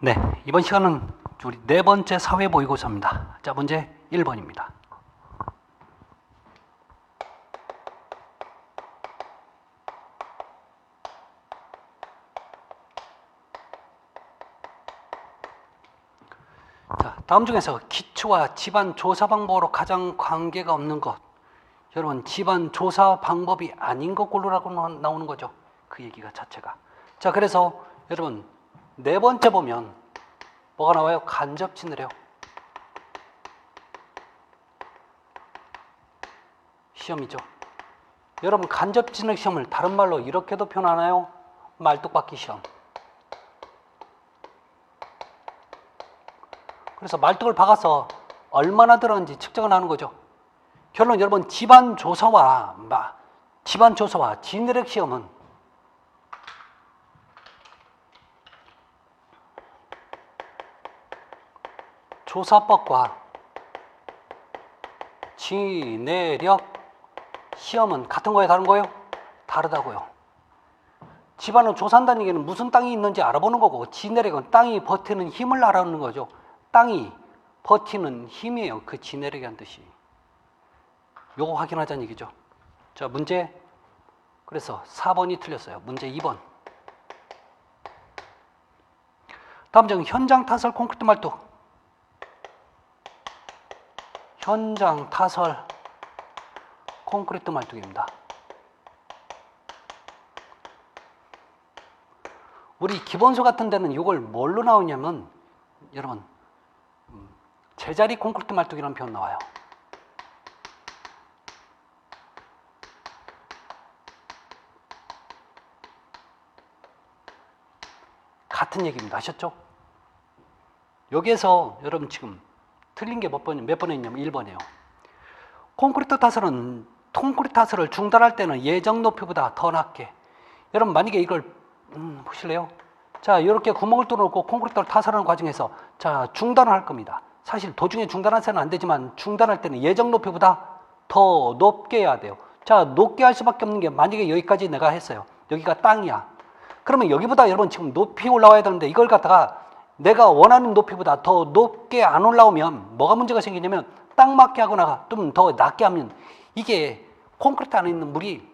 네, 이번 시간은 우리 네 번째 사회 모의고사입니다. 자, 문제 1번입니다. 자, 다음 중에서 기초와 집안 조사 방법으로 가장 관계가 없는 것. 여러분, 집안 조사 방법이 아닌 것 고르라고 나오는 거죠. 그 얘기가 자체가. 자, 그래서 여러분, 네 번째 보면 뭐가 나와요? 간접 지느래요. 시험이죠. 여러분, 간접 지능 시험을 다른 말로 이렇게도 표현하나요? 말뚝박기 시험. 그래서 말뚝을 박아서 얼마나 들었는지 측정을 하는 거죠. 결론 여러분, 집안 조사와 지내력 시험은 조사법과 지내력 시험은 같은 거예요, 다른 거예요? 다르다고요. 집안을 조사한다는 얘기는 무슨 땅이 있는지 알아보는 거고, 지내력은 땅이 버티는 힘을 알아보는 거죠. 땅이 버티는 힘이에요, 그 지내력이라는 뜻이. 요거 확인하자는 얘기죠. 자, 문제. 그래서 4번이 틀렸어요. 문제 2번. 다음 중 현장 타설 콘크리트 말뚝. 현장 타설 콘크리트 말뚝입니다. 우리 기본서 같은 데는 이걸 뭘로 나오냐면 여러분, 제자리 콘크리트 말뚝이라는 표현 나와요. 같은 얘기입니다. 아셨죠? 여기에서 여러분 지금 틀린 게 몇 번에 있냐면 1번이에요. 콘크리트 타설은 콘크리트 타설을 중단할 때는 예정 높이보다 더 낮게. 여러분 만약에 이걸 보실래요? 자, 이렇게 구멍을 뚫어놓고 콘크리트를 타설하는 과정에서 자, 중단을 할 겁니다. 사실 도중에 중단해서는 안 되지만 중단할 때는 예정 높이보다 더 높게 해야 돼요. 자, 높게 할 수밖에 없는 게 만약에 여기까지 내가 했어요. 여기가 땅이야. 그러면 여기보다 여러분 지금 높이 올라와야 되는데 이걸 갖다가 내가 원하는 높이보다 더 높게 안 올라오면 뭐가 문제가 생기냐면 딱 맞게 하거나 좀 더 낮게 하면 이게 콘크리트 안에 있는 물이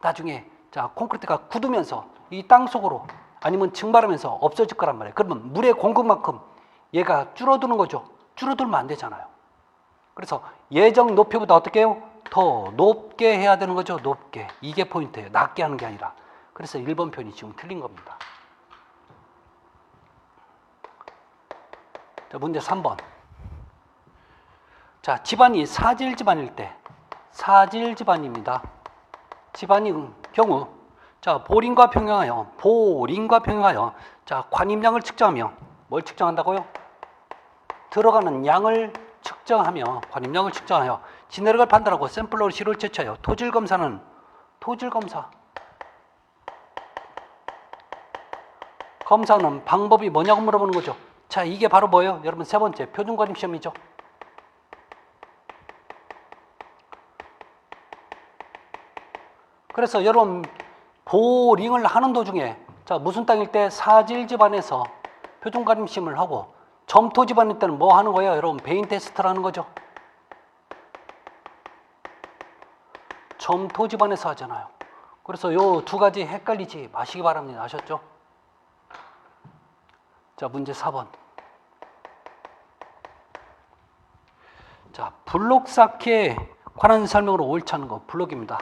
나중에 자, 콘크리트가 굳으면서 이 땅 속으로 아니면 증발하면서 없어질 거란 말이에요. 그러면 물의 공급만큼 얘가 줄어드는 거죠. 줄어들면 안 되잖아요. 그래서 예정 높이보다 어떻게 해요? 더 높게 해야 되는 거죠. 높게. 이게 포인트예요. 낮게 하는 게 아니라. 그래서 1번 표현이 지금 틀린 겁니다. 자, 문제 3번. 자, 집안이 사질 집안일 때, 사질 집안입니다. 집안의 경우, 자, 보링과 평행하여, 자, 관임량을 측정하며, 뭘 측정한다고요? 들어가는 양을 측정하며, 관임량을 측정하여, 지내력을 판단하고 샘플로 시를 채취하여, 토질 검사는, 검사는 방법이 뭐냐고 물어보는 거죠. 자, 이게 바로 뭐예요? 여러분 세 번째 표준관임 시험이죠. 그래서 여러분 보링을 하는 도중에 자, 무슨 땅일 때 사질 집안에서 표준관임 시험을 하고 점토 집안일 때는 뭐 하는 거예요? 여러분 베인 테스트를 하는 거죠. 점토 집안에서 하잖아요. 그래서 요 두 가지 헷갈리지 마시기 바랍니다. 아셨죠? 자, 문제 4번. 자, 블록 쌓기에 관한 설명으로 옳지 않은 거 블록입니다.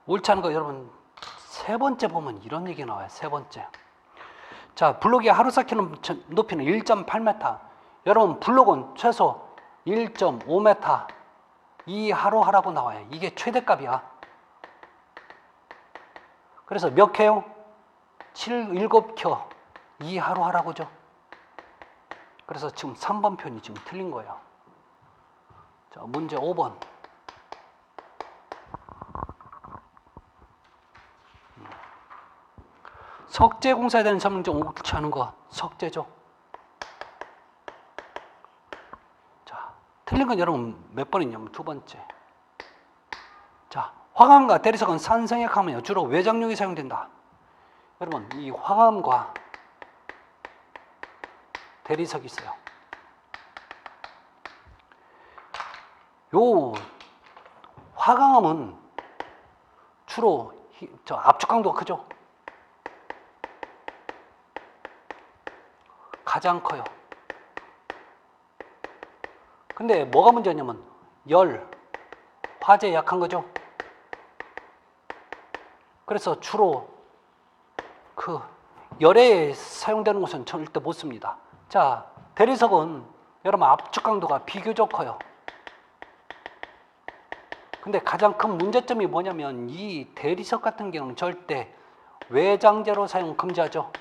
옳지 않은 거 여러분 세 번째 보면 이런 얘기 나와요. 세 번째. 자, 블록의 하루 쌓기는 높이는 1.8m. 여러분 블록은 최소 1.5m 이하로 하라고 나와요. 이게 최대값이야. 그래서 몇 켜요? 7켜 이하로 하라고죠. 그래서 지금 3번 표현이 지금 틀린 거예요. 자, 문제 5번. 석재 공사에 대한 설명 좀 옳지 않은 거 석재죠. 자, 틀린 건 여러분 몇 번이냐면 두 번째. 자, 화강과 대리석은 산성액하며 주로 외장용에 사용된다. 여러분 이 화감과 대리석이 있어요. 요 화강암은 주로 압축 강도가 크죠. 가장 커요. 근데 뭐가 문제냐면 열, 화재에 약한 거죠. 그래서 주로 그 열에 사용되는 곳은 절대 못 씁니다. 자, 대리석은 여러분 압축 강도가 비교적 커요. 근데 가장 큰 문제점이 뭐냐면 이 대리석 같은 경우는 절대 외장재로 사용 금지하죠.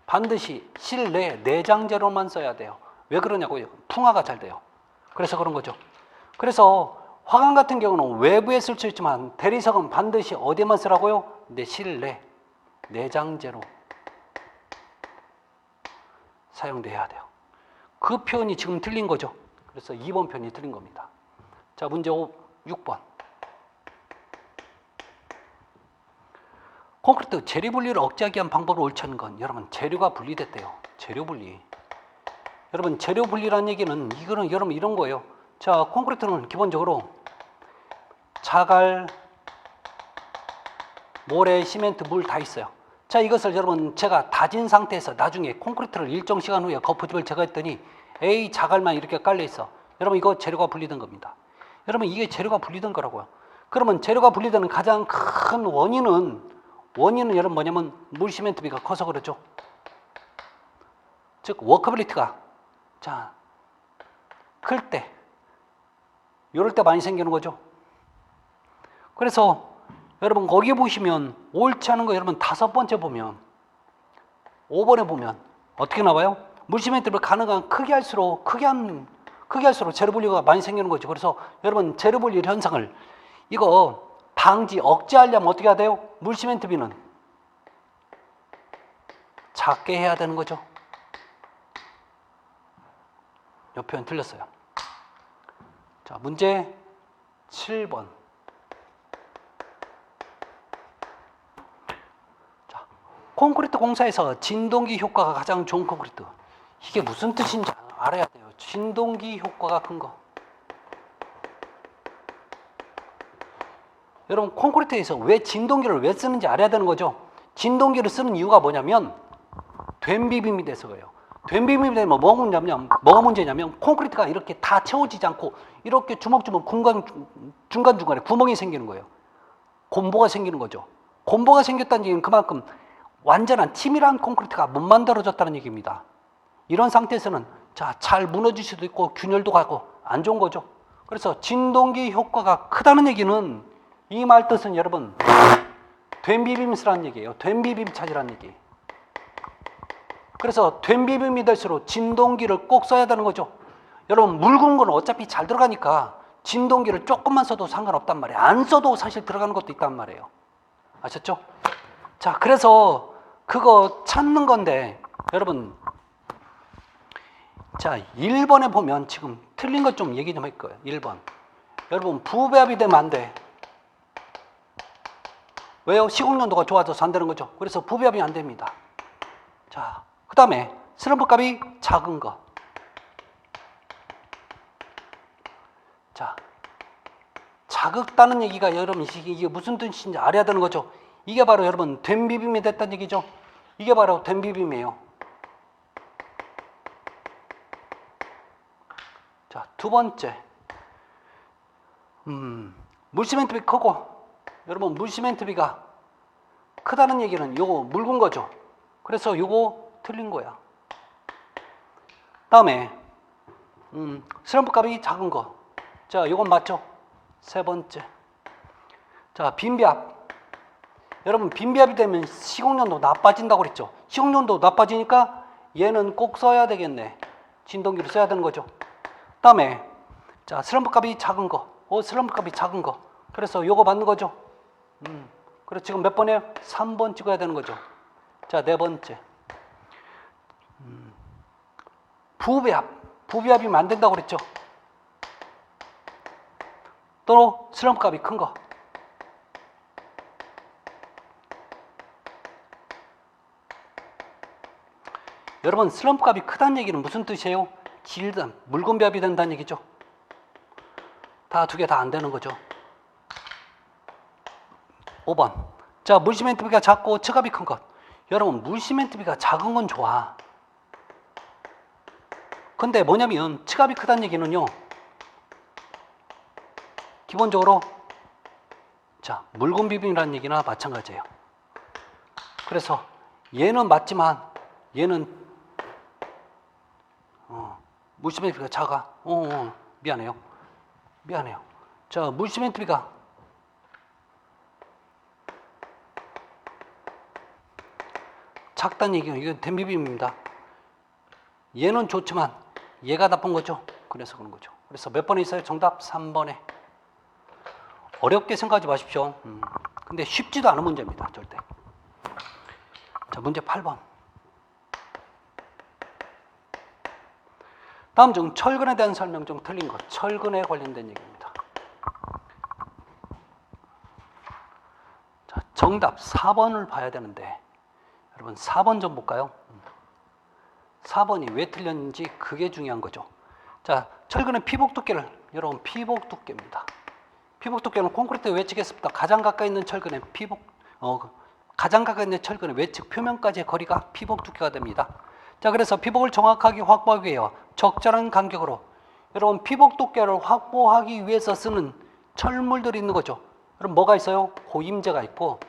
반드시 실내 내장재로만 써야 돼요. 왜 그러냐고요? 풍화가 잘 돼요. 그래서 그런 거죠. 그래서 화강 같은 경우는 외부에 쓸 수 있지만 대리석은 반드시 어디에만 쓰라고요? 내 실내 내장재로 사용돼야 돼요. 그 표현이 지금 틀린 거죠. 그래서 2번 표현이 틀린 겁니다. 자, 문제 6번. 콘크리트 재료 분리를 억제하기 위한 방법을 옳지 않은 건 여러분 재료가 분리됐대요. 재료 분리. 여러분 재료 분리라는 얘기는 이거는 여러분 이런 거예요. 자, 콘크리트는 기본적으로 자갈, 모래, 시멘트, 물 다 있어요. 자, 이것을 여러분 제가 다진 상태에서 나중에 콘크리트를 일정 시간 후에 거푸집을 제거했더니 A 자갈만 이렇게 깔려 있어. 여러분 이거 재료가 분리된 겁니다. 여러분 이게 재료가 분리된 거라고요. 그러면 재료가 분리되는 가장 큰 원인은 여러분 뭐냐면 물 시멘트비가 커서 그렇죠. 즉 워커빌리티가 자 클 때 이럴 때 많이 생기는 거죠. 그래서 여러분 거기 보시면 옳지 않은 거 여러분 5번째 보면 5번에 보면 어떻게 나와요? 물 시멘트를 가능한 크게 할수록 재료 분리가 많이 생기는 거죠. 그래서 여러분 재료 분리 현상을 이거 방지 억제하려면 어떻게 해야 돼요? 물 시멘트비는 작게 해야 되는 거죠. 이 표현 틀렸어요. 자, 문제 7번. 자, 콘크리트 공사에서 진동기 효과가 가장 좋은 콘크리트. 이게 무슨 뜻인지 알아야 돼요. 진동기 효과가 큰 거. 여러분 콘크리트에서 왜 진동기를 왜 쓰는지 알아야 되는 거죠. 진동기를 쓰는 이유가 뭐냐면 된비빔이 돼서 그래요. 된비빔이 되면 뭐가 문제냐면 콘크리트가 이렇게 다 채워지지 않고 이렇게 주먹주먹 중간중간에 구멍이 생기는 거예요. 곰보가 생기는 거죠. 곰보가 생겼다는 얘기는 그만큼 완전한 치밀한 콘크리트가 못 만들어졌다는 얘기입니다. 이런 상태에서는 잘 무너질 수도 있고 균열도 가고 안 좋은 거죠. 그래서 진동기 효과가 크다는 얘기는 이 말 뜻은 여러분 된비빔 쓰라는 얘기예요. 된비빔 찾으라는 얘기. 그래서 된비빔이 될수록 진동기를 꼭 써야 되는 거죠. 여러분 묽은 건 어차피 잘 들어가니까 진동기를 조금만 써도 상관없단 말이에요. 안 써도 사실 들어가는 것도 있단 말이에요. 아셨죠? 자, 그래서 그거 찾는 건데 여러분 자 1번에 보면 지금 틀린 것 좀 얘기 좀 할 거예요. 1번. 여러분 부배합이 되면 안 돼. 왜요? 시공연도가 좋아져서 안 되는 거죠. 그래서 부배합이 안 됩니다. 자, 그 다음에 슬럼프 값이 작은 거. 자, 작다는 얘기가 여러분 이게 무슨 뜻인지 알아야 되는 거죠. 이게 바로 여러분 된비빔이 됐다는 얘기죠. 이게 바로 된비빔이에요. 자, 두 번째. 물시멘트비 크고 여러분 물시멘트비가 크다는 얘기는 요거 묽은 거죠. 그래서 요거 틀린 거야. 다음에 슬럼프 값이 작은 거. 자, 요건 맞죠? 세 번째. 자, 빈비압. 여러분 빈비압이 되면 시공연도 나빠진다고 그랬죠. 시공연도 나빠지니까 얘는 꼭 써야 되겠네. 진동기를 써야 되는 거죠. 다음에 자, 슬럼프 값이 작은 거. 슬럼프 값이 작은 거. 그래서 요거 맞는 거죠. 그래서 지금 몇 번이에요? 3번 찍어야 되는 거죠. 자, 네 번째. 부배합. 부배합이면 안 된다고 그랬죠. 또 슬럼프 값이 큰 거. 여러분 슬럼프 값이 크다는 얘기는 무슨 뜻이에요? 물건 배합이 된다는 얘기죠. 다 두 개 다 안 되는 거죠. 5번. 자, 물시멘트비가 작고 층압이 큰 것. 여러분 물시멘트비가 작은 건 좋아. 근데 뭐냐면 층압이 크다는 얘기는요, 기본적으로 자, 물건 비빔이라는 얘기나 마찬가지예요. 그래서 얘는 맞지만 얘는 물시멘트비가 작아. 미안해요. 자, 물시멘트비가 작다는 얘기는 이건 댐비빔입니다. 얘는 좋지만 얘가 나쁜 거죠. 그래서 그런 거죠. 그래서 몇 번에 있어요? 정답 3번에. 어렵게 생각하지 마십시오. 근데 쉽지도 않은 문제입니다. 절대. 자, 문제 8번. 다음 중 철근에 대한 설명 중 틀린 것. 철근에 관련된 얘기입니다. 자, 정답 4번을 봐야 되는데 여러분 4번 좀 볼까요? 4번이 왜 틀렸는지 그게 중요한 거죠. 자, 철근의 피복 두께를 여러분 피복 두께입니다. 피복 두께는 콘크리트 외측에서부터 가장 가까이 있는 철근의 가장 가까이 있는 철근의 외측 표면까지의 거리가 피복 두께가 됩니다. 자, 그래서 피복을 정확하게 확보하기 위해 적절한 간격으로 여러분 피복 두께를 확보하기 위해서 쓰는 철물들이 있는 거죠. 여러분 뭐가 있어요? 고임제가 있고,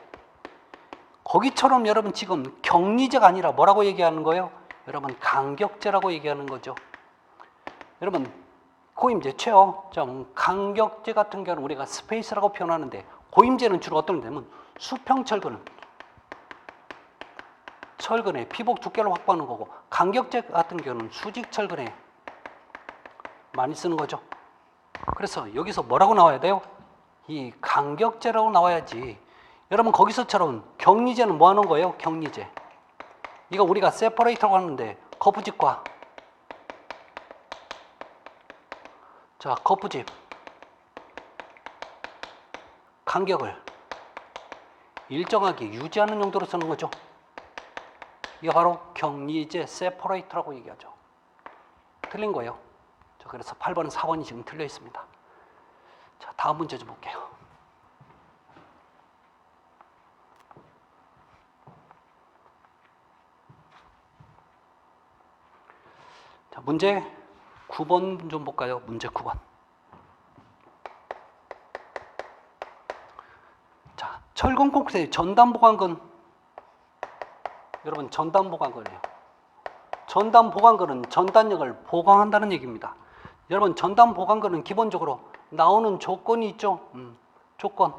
거기처럼 여러분 지금 격리제가 아니라 뭐라고 얘기하는 거예요? 여러분 간격제라고 얘기하는 거죠. 여러분 고임제 최어, 간격제 같은 경우는 우리가 스페이스라고 표현하는데, 고임제는 주로 어떤 데냐면 수평철근은 철근의 피복 두께를 확보하는 거고, 간격제 같은 경우는 수직철근에 많이 쓰는 거죠. 그래서 여기서 뭐라고 나와야 돼요? 이 간격제라고 나와야지. 여러분 거기서처럼 격리제는 뭐 하는 거예요? 격리제. 이거 우리가 세퍼레이터라고 하는데 거푸집과 자, 거푸집 간격을 일정하게 유지하는 용도로 쓰는 거죠. 이게 바로 격리제 세퍼레이터라고 얘기하죠. 틀린 거예요. 자, 그래서 8번은 4번이 지금 틀려 있습니다. 자, 다음 문제 좀 볼게요. 자, 문제 9번 좀 볼까요? 문제 9번. 자, 철근 콘크리트의 전단 보강근. 여러분 전단 보강근이에요. 전단 보강근은 전단력을 보강한다는 얘기입니다. 여러분 전단 보강근은 기본적으로 나오는 조건이 있죠. 조건.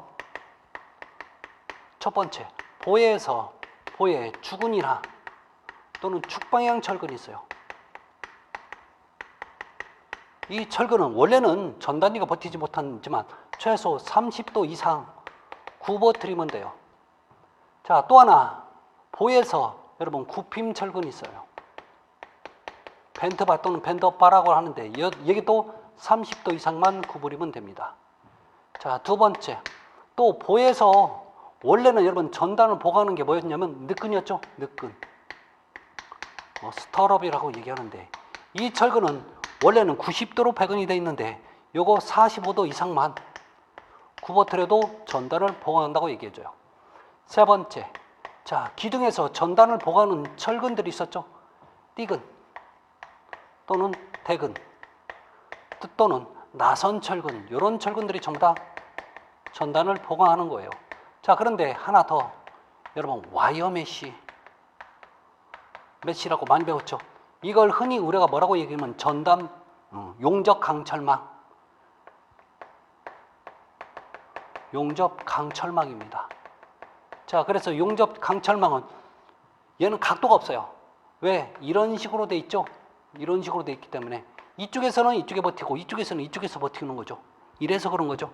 첫 번째, 보에에서 보에 주근이나 또는 축방향 철근이 있어요. 이 철근은 원래는 전단위가 버티지 못하지만 최소 30도 이상 굽어뜨리면 돼요. 자, 또 하나 보에서 여러분 굽힘 철근이 있어요. 벤트바 또는 벤더바라고 하는데 여기도 30도 이상만 구부리면 됩니다. 자, 두 번째, 또 보에서 원래는 여러분 전단을 보강하는 게 뭐였냐면 느끈이었죠. 느끈. 스터럽이라고 얘기하는데, 이 철근은 원래는 90도로 배근이 되어 있는데 요거 45도 이상만 굽어뜨려도 전단을 보강한다고 얘기해줘요. 세 번째, 자, 기둥에서 전단을 보강하는 철근들이 있었죠. 띠근 또는 대근 또는 나선 철근, 이런 철근들이 전부 다 전단을 보강하는 거예요. 자, 그런데 하나 더, 여러분 와이어 메쉬라고 많이 배웠죠. 이걸 흔히 우리가 뭐라고 얘기하면 전단 용접 강철망, 용접 강철망입니다. 자, 그래서 용접 강철망은 얘는 각도가 없어요. 왜? 이런 식으로 돼 있죠. 이런 식으로 돼 있기 때문에 이쪽에서는 이쪽에 버티고 이쪽에서는 이쪽에서 버티는 거죠. 이래서 그런 거죠.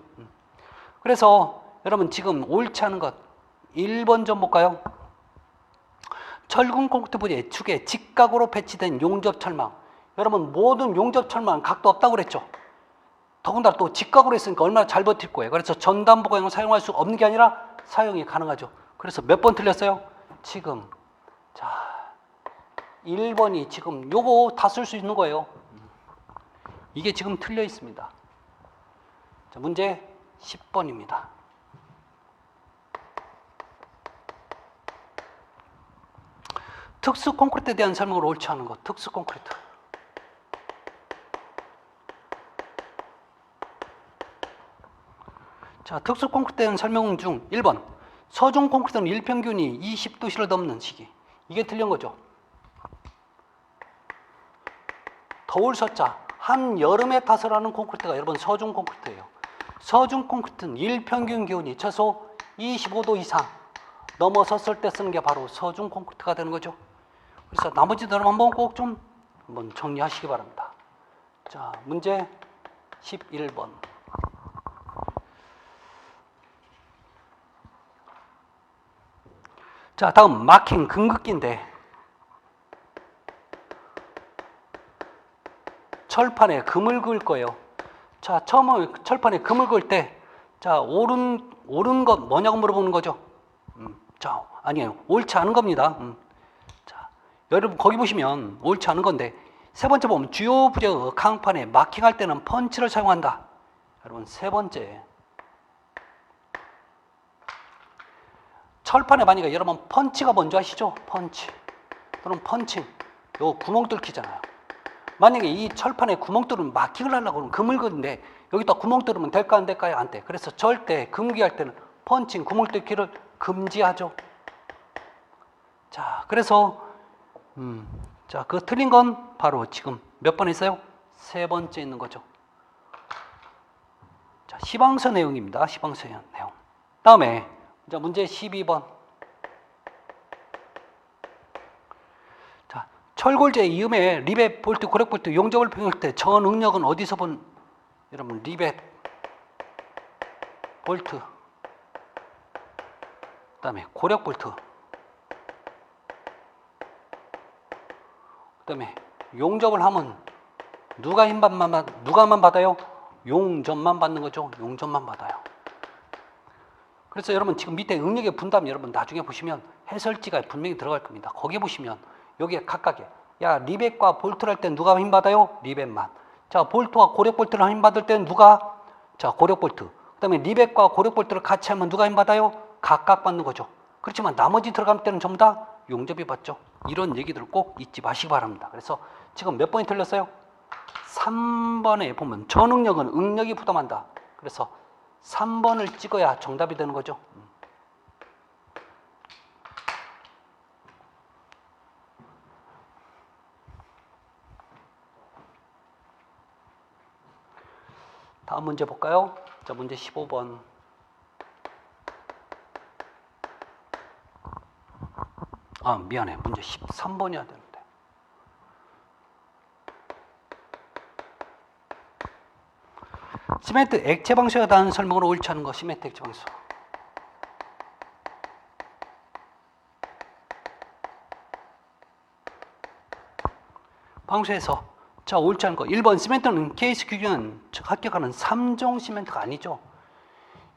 그래서 여러분 지금 옳지 않은 것 1번 좀 볼까요? 철근 콘크리트 부재 축에 직각으로 배치된 용접 철망. 여러분 모든 용접 철망은 각도 없다고 그랬죠. 더군다나 또 직각으로 했으니까 얼마나 잘 버틸 거예요. 그래서 전단 보강을 사용할 수 없는 게 아니라 사용이 가능하죠. 그래서 몇 번 틀렸어요? 지금 자 1번이 지금 요거 다 쓸 수 있는 거예요. 이게 지금 틀려 있습니다. 자, 문제 10번입니다. 특수 콘크리트에 대한 설명을 옳지 않은 것. 특수 콘크리트. 자, 특수 콘크리트에 대한 설명 중 1번. 서중 콘크리트는 일평균이 20도씨를 넘는 시기. 이게 틀린 거죠. 더울 서자. 한여름에 타설하는 콘크리트가 여러분 서중 콘크리트예요. 서중 콘크리트는 일평균 기온이 최소 25도 이상 넘어섰을 때 쓰는 게 바로 서중 콘크리트가 되는 거죠. 그래서 나머지들은 한번 꼭 좀 한번 정리하시기 바랍니다. 자, 문제 11번. 자, 다음 마킹 금극기인데 철판에 금을 그을 거예요. 자, 처음에 철판에 금을 그을 때 자, 옳은 것 뭐냐고 물어보는 거죠. 자, 아니에요. 옳지 않은 겁니다. 자, 여러분 거기 보시면 옳지 않은 건데 세 번째 보면 주요 부재의 강판에 마킹할 때는 펀치를 사용한다. 여러분 세 번째 철판에 만약에 여러분 펀치가 뭔지 아시죠? 펀치 또는 펀칭 요 구멍 뚫기잖아요. 만약에 이 철판에 구멍 뚫으면 마킹을 하려고 그러면 금을 그는데 여기다 구멍 뚫으면 될까 안 될까요? 안 돼. 그래서 절대 금기할 때는 펀칭 구멍 뚫기를 금지하죠. 자, 그래서 자, 그 틀린 건 바로 지금 몇 번 있어요? 세 번째 있는 거죠. 자, 시방서 내용입니다. 시방서 내용. 다음에 자, 문제 12번. 자, 철골제 이음에 리벳, 볼트, 고력 볼트, 용접을 평할 때 저 능력은 어디서 본 여러분 리벳, 볼트, 그다음에 고력 볼트, 그다음에 용접을 하면 누가만 받아요? 용접만 받는 거죠. 용접만 받아요. 그래서 여러분 지금 밑에 응력의 분담 여러분 나중에 보시면 해설지가 분명히 들어갈 겁니다. 거기 보시면 여기에 각각에 야 리벳과 볼트를 할 때 누가 힘 받아요? 리벳만. 자, 볼트와 고력 볼트를 힘 받을 때는 누가? 자, 고력 볼트. 그다음에 리벳과 고력 볼트를 같이 하면 누가 힘 받아요? 각각 받는 거죠. 그렇지만 나머지 들어갈 때는 전부 다 용접이 받죠. 이런 얘기들을 꼭 잊지 마시기 바랍니다. 그래서 지금 몇 번이 틀렸어요? 3번에 보면 저능력은 응력이 부담한다. 그래서 3번을 찍어야 정답이 되는 거죠. 다음 문제 볼까요? 자, 문제 15번. 아, 미안해. 문제 13번이어야 되는데. 시멘트 액체 방수에 대한 설명으로 옳지 않은 거. 시멘트 액체 방수. 방수에서 자, 옳지 않은 거. 1번 시멘트는 케이스 규정은 합격하는 3종 시멘트가 아니죠.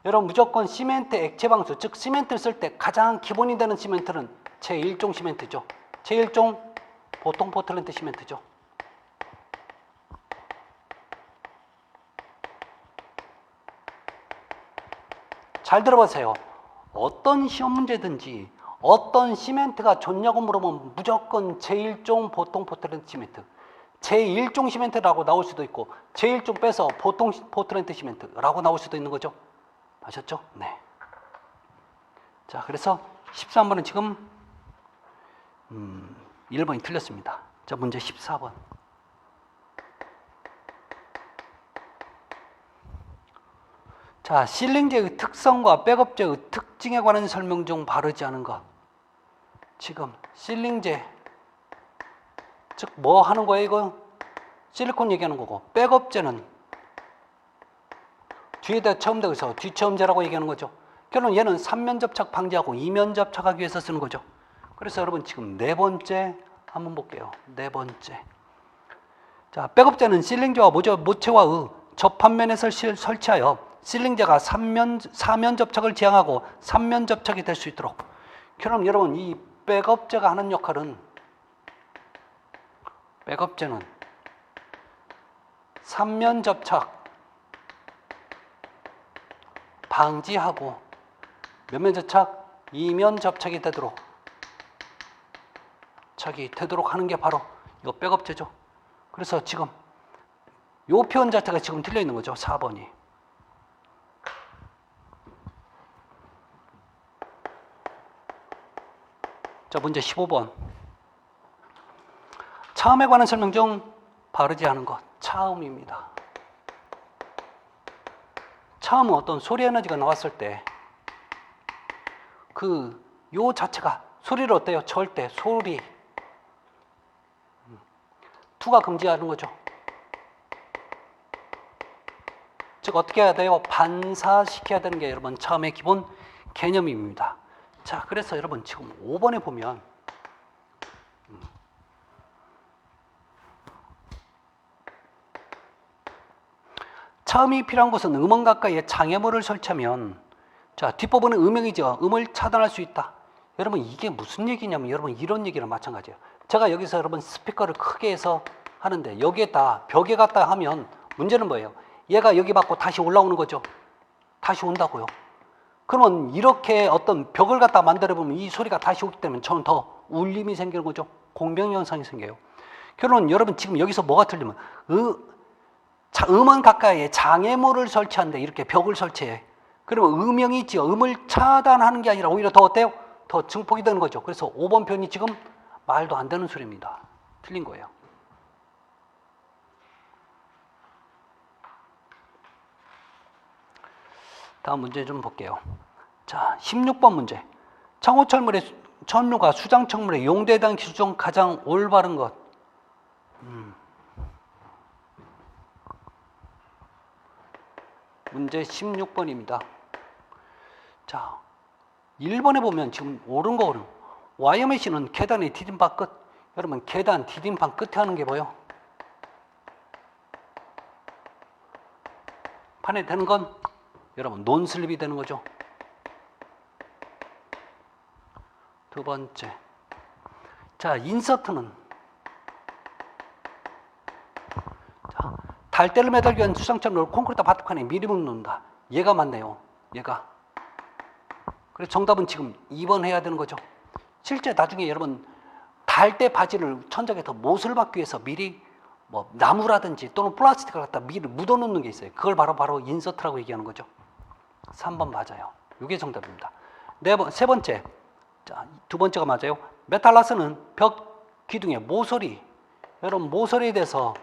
여러분 무조건 시멘트 액체 방수, 즉 시멘트를 쓸 때 가장 기본이 되는 시멘트는 제1종 시멘트죠. 제1종 보통 포틀랜드 시멘트죠. 잘 들어보세요. 어떤 시험 문제든지 어떤 시멘트가 좋냐고 물어보면 무조건 제1종 보통 포틀랜드 시멘트, 제1종 시멘트라고 나올 수도 있고 제1종 빼서 보통 포틀랜드 시멘트라고 나올 수도 있는 거죠. 아셨죠? 네. 자, 그래서 13번은 지금 1번이 틀렸습니다. 자, 문제 14번. 자, 실링제의 특성과 백업제의 특징에 관한 설명 중 바르지 않은 것. 지금 실링제, 즉 뭐 하는 거예요 이거? 실리콘 얘기하는 거고, 백업제는 뒤에다 처음대서 뒤처음제라고 얘기하는 거죠. 결론 얘는 3면 접착 방지하고 2면 접착하기 위해서 쓰는 거죠. 그래서 여러분 지금 네 번째 한번 볼게요. 네 번째. 자, 백업제는 실링제와 모체와의 접합면에 설치하여 실링제가 4면 접착을 지향하고 3면 접착이 될 수 있도록. 그럼 여러분 이 백업제가 하는 역할은 백업재는 3면 접착 방지하고 몇 면 접착? 2면 접착이 되도록 하는 게 바로 이 백업재죠. 그래서 지금 요 표현 자체가 지금 틀려 있는 거죠. 4번이. 자, 문제 15번. 차음에 관한 설명 중 바르지 않은 것. 차음입니다. 차음은 어떤 소리 에너지가 나왔을 때 요 자체가 소리를 어때요? 절대 소리. 투가 금지하는 거죠. 즉 어떻게 해야 돼요? 반사시켜야 되는 게 여러분 차음의 기본 개념입니다. 자, 그래서 여러분 지금 5번에 보면 차음이 필요한 곳은 음원 가까이에 장애물을 설치하면 자, 뒷부분은 음영이죠. 음을 차단할 수 있다. 여러분 이게 무슨 얘기냐면 여러분 이런 얘기랑 마찬가지예요. 제가 여기서 여러분 스피커를 크게 해서 하는데 여기에다 벽에 갖다 하면 문제는 뭐예요? 얘가 여기 받고 다시 올라오는 거죠. 다시 온다고요. 그러면 이렇게 어떤 벽을 갖다 만들어 보면 이 소리가 다시 오기 때문에 저는 더 울림이 생기는 거죠. 공병 현상이 생겨요. 결론은 여러분 지금 여기서 뭐가 틀리면 음원 가까이에 장애물을 설치하는데 이렇게 벽을 설치해. 그러면 음영이 있죠. 음을 차단하는 게 아니라 오히려 더 어때요? 더 증폭이 되는 거죠. 그래서 5번 표현이 지금 말도 안 되는 소리입니다. 틀린 거예요. 다음 문제 좀 볼게요. 자, 16번 문제. 창호철물의 천류가 수장청물의 용도에 대한 기준 중 가장 올바른 것. 문제 16번입니다. 자, 1번에 보면 지금 옳은 거거든요. 와이어메시는 계단의 디딤방 끝. 여러분 계단 디딤방 끝에 하는 게 뭐예요? 판에 되는 건 여러분 논슬립이 되는 거죠. 두 번째. 자, 인서트는 자, 달대를 매달기 위한 수상점을 콘크리트 바둑판에 미리 묶는다. 얘가 맞네요. 얘가. 그래서 정답은 지금 2번 해야 되는 거죠. 실제 나중에 여러분 달대 바지를 천장에서 못을 받기 위해서 미리 뭐 나무라든지 또는 플라스틱을 갖다 미리 묻어 놓는 게 있어요. 그걸 바로 인서트라고 얘기하는 거죠. 3번 맞아요. 이게 정답입니다. 세 번째. 자, 두 번째가 맞아요. 메탈라스는 벽 기둥의 모서리. 여러분 모서리에 대해서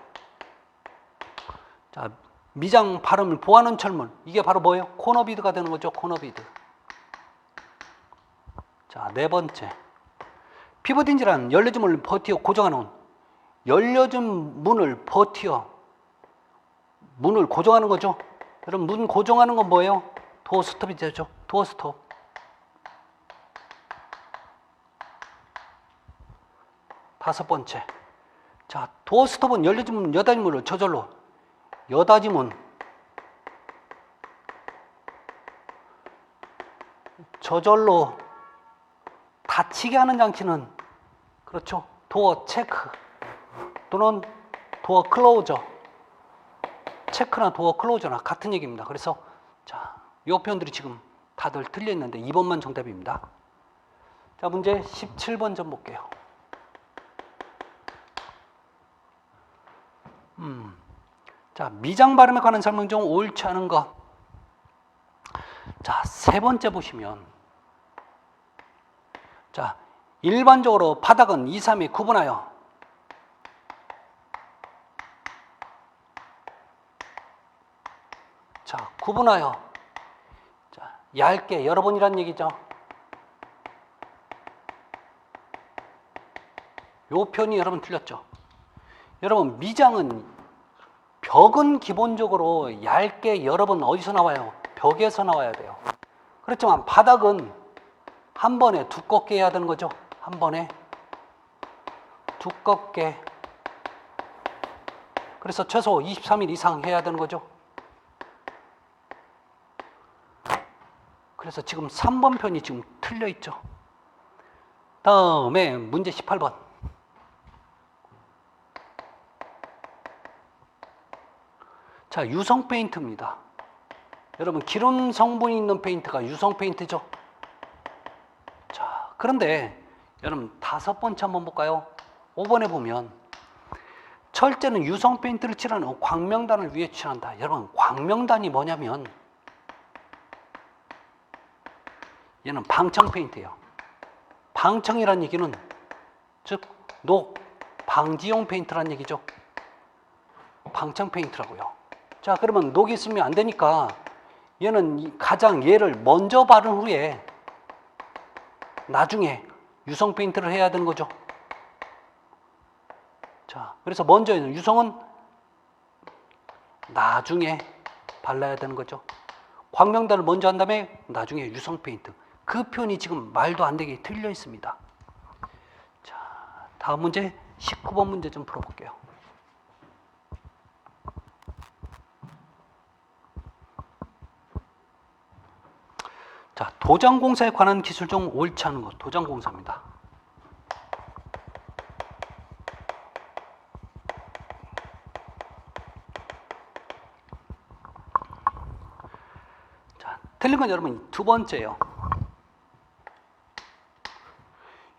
자, 미장 발음을 보호하는 철문. 이게 바로 뭐예요? 코너비드가 되는 거죠. 코너비드. 자, 네 번째. 피벗인지란 열려진 문을 버티어 고정하는 열려진 문을 버티어 문을 고정하는 거죠. 여러분 문 고정하는 건 뭐예요? 도어 스톱이 되죠. 도어 스톱. 다섯 번째. 자, 도어 스톱은 열려진 문, 여닫이 문을 저절로 여닫이 문 저절로 닫히게 하는 장치는 그렇죠. 도어 체크 또는 도어 클로저. 체크나 도어 클로저나 같은 얘기입니다. 그래서 자, 이 표현들이 지금 다들 틀려 있는데 2번만 정답입니다. 자, 문제 17번 좀 볼게요. 자, 미장 발음에 관한 설명 중 옳지 않은 것. 자, 세 번째 보시면 자, 일반적으로 바닥은 2, 3이 구분하여 자, 구분하여 자, 얇게 여러 번이란 얘기죠. 요 표현이 여러분 틀렸죠. 여러분 미장은 벽은 기본적으로 얇게 여러 번 어디서 나와요? 벽에서 나와야 돼요. 그렇지만 바닥은 한 번에 두껍게 해야 되는 거죠. 한 번에 두껍게. 그래서 최소 23일 이상 해야 되는 거죠. 그래서 지금 3번 편이 지금 틀려 있죠. 다음에 문제 18번. 자, 유성 페인트입니다. 여러분, 기름 성분이 있는 페인트가 유성 페인트죠. 자, 그런데 여러분, 5번째 한번 볼까요? 5번에 보면 철제는 유성 페인트를 칠하는 광명단을 위해 칠한다. 여러분, 광명단이 뭐냐면 얘는 방청 페인트예요. 방청이란 얘기는 즉 녹, 방지용 페인트란 얘기죠. 방청 페인트라고요. 자, 그러면 녹이 있으면 안 되니까 얘는 가장 얘를 먼저 바른 후에 나중에 유성 페인트를 해야 되는 거죠. 자, 그래서 먼저 유성은 나중에 발라야 되는 거죠. 광명단을 먼저 한 다음에 나중에 유성 페인트. 그 표현이 지금 말도 안 되게 틀려 있습니다. 자, 다음 문제 19번 문제 좀 풀어볼게요. 자, 도장공사에 관한 기술 중 옳지 않은 것. 도장공사입니다. 자, 틀린 건 여러분 2번째예요.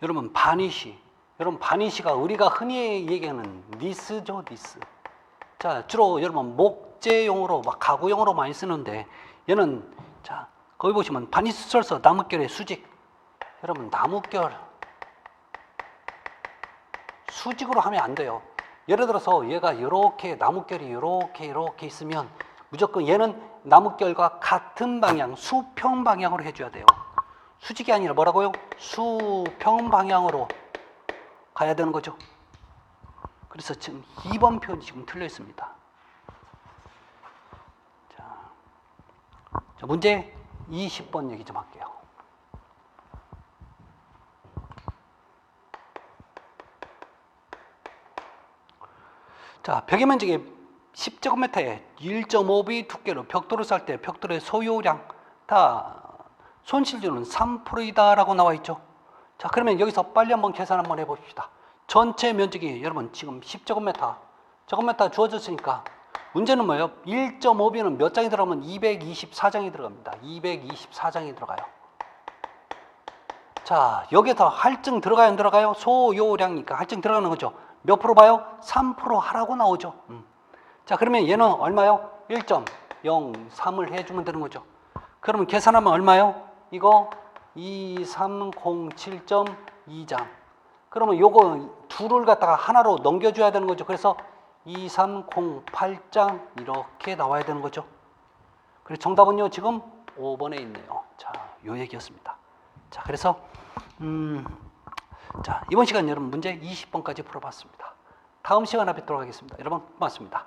여러분, 바니쉬. 여러분, 바니쉬가 우리가 흔히 얘기하는 니스죠, 니스. 자, 주로 여러분 목재용으로 막 가구용으로 많이 쓰는데 얘는 자, 거기 보시면 바니쉬 썰서 나뭇결의 수직. 여러분, 나뭇결 수직으로 하면 안 돼요. 예를 들어서 얘가 이렇게 나뭇결이 이렇게 있으면 무조건 얘는 나뭇결과 같은 방향, 수평 방향으로 해줘야 돼요. 수직이 아니라 뭐라고요? 수평 방향으로 가야 되는 거죠. 그래서 지금 2번 표현이 지금 틀려 있습니다. 자, 문제 20번 얘기 좀 할게요. 자, 벽의 면적이 10제곱미터에 1.5b 두께로 벽돌을 쌀 때 벽돌의 소요량 다 손실률은 3%이다라고 나와 있죠. 자, 그러면 여기서 빨리 한번 계산 한번 해봅시다. 전체 면적이 여러분 지금 10제곱미터 주어졌으니까 문제는 뭐예요? 1.5b는 몇 장이 들어가면 224장이 들어갑니다. 224장이 들어가요. 자, 여기에 더 할증 들어가요, 안 들어가요? 소요량이니까 할증 들어가는 거죠. 몇 프로 봐요? 3% 하라고 나오죠. 자, 그러면 얘는 얼마요? 1.03을 해주면 되는 거죠. 그러면 계산하면 얼마요? 이거 2307.2장. 그러면 요거 둘을 갖다가 하나로 넘겨줘야 되는 거죠. 그래서 2308장 이렇게 나와야 되는 거죠. 그래서 정답은요, 지금 5번에 있네요. 자, 요 얘기였습니다. 자, 그래서 자, 이번 시간 여러분 문제 20번까지 풀어봤습니다. 다음 시간에 뵙도록 하겠습니다. 여러분 고맙습니다.